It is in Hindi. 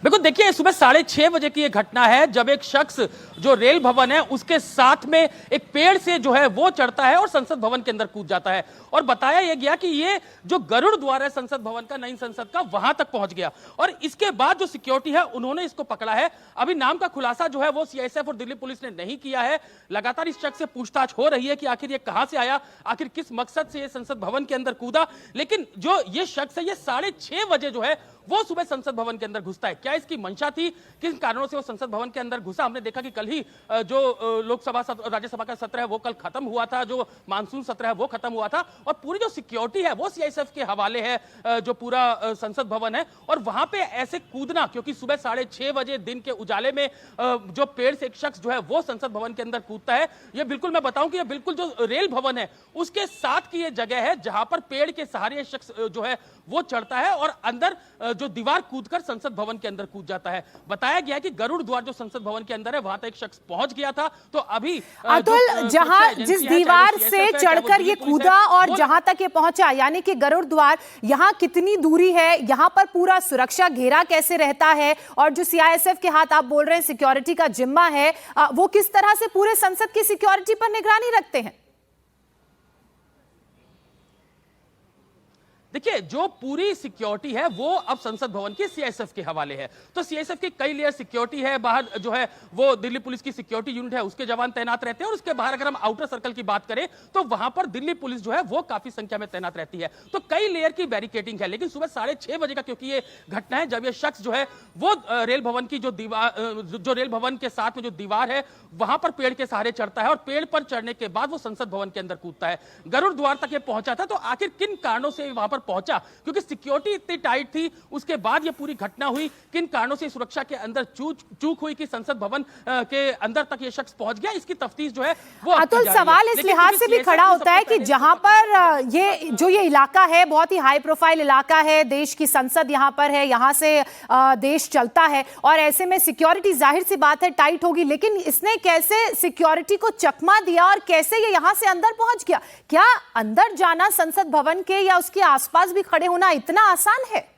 बिल्कुल, देखिए सुबह 6:30 बजे की ये घटना है जब एक शख्स जो रेल भवन है उसके साथ में एक पेड़ से जो है वो चढ़ता है और संसद भवन के अंदर कूद जाता है। और बताया यह गया कि ये जो गरुड़ द्वार है संसद भवन का, नई संसद का, वहां तक पहुंच गया और इसके बाद जो सिक्योरिटी है उन्होंने इसको पकड़ा है। अभी नाम का खुलासा जो है वो सीआईएसएफ और दिल्ली पुलिस ने नहीं किया है। लगातार इस शख्स से पूछताछ हो रही है कि आखिर ये कहां से आया, आखिर किस मकसद से ये संसद भवन के अंदर कूदा। लेकिन जो ये शख्स है ये 6:30 बजे जो है वो सुबह संसद भवन के अंदर घुसता है। क्या इसकी मंशा थी, किन कारणों से वो संसद भवन के अंदर घुसा? हमने देखा कि कल ही जो लोकसभा राज्यसभा का सत्र है वो कल खत्म हुआ था, जो मानसून सत्र है वो खत्म हुआ था और पूरी जो सिक्योरिटी है वो सीआईएसएफ के हवाले है, जो पूरा संसद भवन है। और वहां पे ऐसे कूदना, क्योंकि सुबह 6:30 बजे दिन के उजाले में जो पेड़ से एक शख्स जो है वो संसद भवन के अंदर कूदता है, ये बिल्कुल मैं बताऊं कि ये बिल्कुल जो रेल भवन है उसके साथ की ये जगह है जहां पर पेड़ के सहारे शख्स जो है वो चढ़ता है और अंदर जो दीवार कूदकर संसद भवन के अंदर कूद जाता है। बताया गया कि गरुड़ द्वार जो संसद भवन के अंदर है वहां तक एक शख्स पहुंच गया था। तो अभी अतुल, जहां जिस दीवार से चढ़कर ये कूदा और जहां तक ये पहुंचा, यानी कि गरुड़ द्वार, यहां कितनी दूरी है, यहां पर पूरा सुरक्षा घेरा कैसे रहता है और जो सीआईएसएफ के हाथ आप बोल रहे हैं सिक्योरिटी का जिम्मा है, वो किस तरह से पूरे संसद की सिक्योरिटी पर निगरानी रखते हैं? देखिए, जो पूरी सिक्योरिटी है वो अब संसद भवन के सीआईएसएफ के हवाले है। तो सीआईएसएफ की कई लेयर सिक्योरिटी है। बाहर जो है वो दिल्ली पुलिस की सिक्योरिटी यूनिट है, उसके जवान तैनात रहते हैं और उसके बाहर अगर हम आउटर सर्कल की बात करें तो वहां पर दिल्ली पुलिस जो है वो काफी संख्या में तैनात रहती है। तो कई लेयर की बैरिकेडिंग है। लेकिन सुबह 6:30 बजे का क्योंकि ये घटना है जब ये शख्स जो है वो रेल भवन की जो दीवार, जो रेल भवन के साथ में जो दीवार है वहां पर पेड़ के सहारे चढ़ता है और पेड़ पर चढ़ने के बाद वो संसद भवन के अंदर कूदता है। गरुड़ द्वार तक ये पहुंचा था। तो आखिर किन कारणों से वहां पर पहुंचा, क्योंकि सिक्योरिटी इतनी टाइट थी, उसके बाद ये पूरी घटना हुई, किन कारणों से सुरक्षा के अंदर चूक हुई कि संसद भवन के अंदर तक ये शख्स पहुंच गया, इसकी तफ्तीश जो है वो अतुल, सवाल इस लिहाज से भी खड़ा होता है कि जहां पर ये इलाका है बहुत ही हाई प्रोफाइल इलाका है, देश की संसद यहां पर है, यहां से देश चलता है और ऐसे में सिक्योरिटी जाहिर सी बात है टाइट होगी, लेकिन इसने कैसे सिक्योरिटी को चकमा दिया और कैसे ये यहां से अंदर पहुंच गया? क्या अंदर जाना संसद भवन के या उसके आसपास भी खड़े होना इतना आसान है?